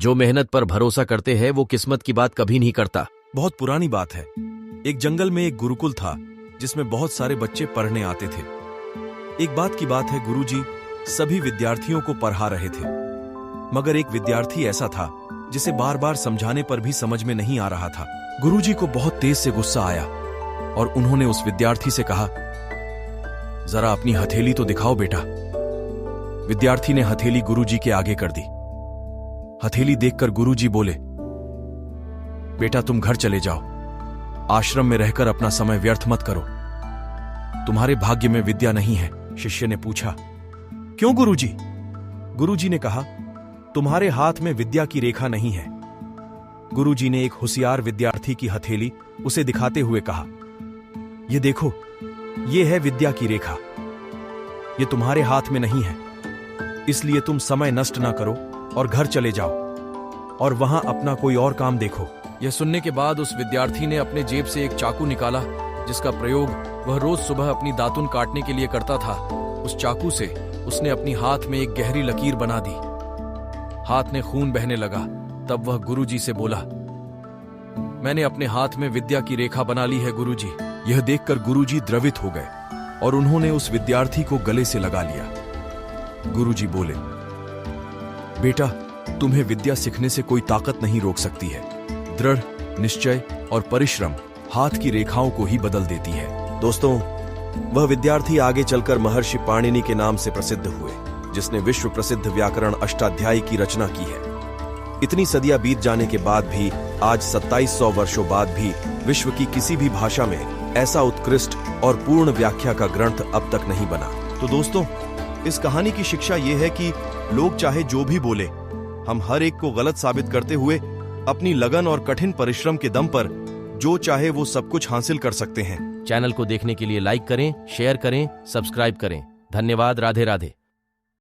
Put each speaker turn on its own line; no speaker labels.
जो मेहनत पर भरोसा करते हैं वो किस्मत की बात कभी नहीं करता।
बहुत पुरानी बात है। एक जंगल में एक गुरुकुल था जिसमें बहुत सारे बच्चे पढ़ने आते थे। एक बात की बात है, गुरुजी सभी विद्यार्थियों को पढ़ा रहे थे, मगर एक विद्यार्थी ऐसा था जिसे बार बार समझाने पर भी समझ में नहीं आ रहा था। गुरुजी को बहुत तेज से गुस्सा आया और उन्होंने उस विद्यार्थी से कहा, जरा अपनी हथेली तो दिखाओ बेटा। विद्यार्थी ने हथेली गुरुजी के आगे कर दी। हथेली देखकर गुरुजी बोले, बेटा तुम घर चले जाओ, आश्रम में रहकर अपना समय व्यर्थ मत करो, तुम्हारे भाग्य में विद्या नहीं है। शिष्य ने पूछा, क्यों गुरुजी? गुरुजी ने कहा, तुम्हारे हाथ में विद्या की रेखा नहीं है। गुरुजी ने एक होशियार विद्यार्थी की हथेली उसे दिखाते हुए कहा, ये देखो, ये है विद्या की रेखा, ये तुम्हारे हाथ में नहीं है, इसलिए तुम समय नष्ट ना करो और घर चले जाओ और वहां अपना कोई और काम देखो।
यह सुनने के बाद उस विद्यार्थी ने अपने जेब से एक चाकू निकाला जिसका प्रयोग वह रोज सुबह अपनी दातुन काटने के लिए करता था। उस चाकू से उसने अपनी हाथ में एक गहरी लकीर बना दी। हाथ में खून बहने लगा। तब वह गुरुजी से बोला, मैंने अपने हाथ में विद्या की रेखा बना ली है गुरुजी।
यह देखकर गुरुजी द्रवित हो गए और उन्होंने उस विद्यार्थी को गले से लगा लिया। गुरुजी बोले, बेटा तुम्हें विद्या सीखने से कोई ताकत नहीं रोक सकती है। दृढ़ निश्चय और परिश्रम हाथ की रेखाओं को ही बदल देती है। दोस्तों, वह विद्यार्थी आगे चलकर महर्षि पाणिनि के नाम से प्रसिद्ध हुए, जिसने विश्व प्रसिद्ध व्याकरण अष्टाध्यायी की रचना की है। इतनी सदियां बीत जाने के बाद भी आज 2700 वर्षों बाद भी विश्व की किसी भी भाषा में ऐसा उत्कृष्ट और पूर्ण व्याख्या का ग्रंथ अब तक नहीं बना। तो दोस्तों, इस कहानी की शिक्षा यह है कि लोग चाहे जो भी बोले, हम हर एक को गलत साबित करते हुए अपनी लगन और कठिन परिश्रम के दम पर जो चाहे वो सब कुछ हासिल कर सकते हैं।
चैनल को देखने के लिए लाइक करें, शेयर करें, सब्सक्राइब करें। धन्यवाद। राधे राधे।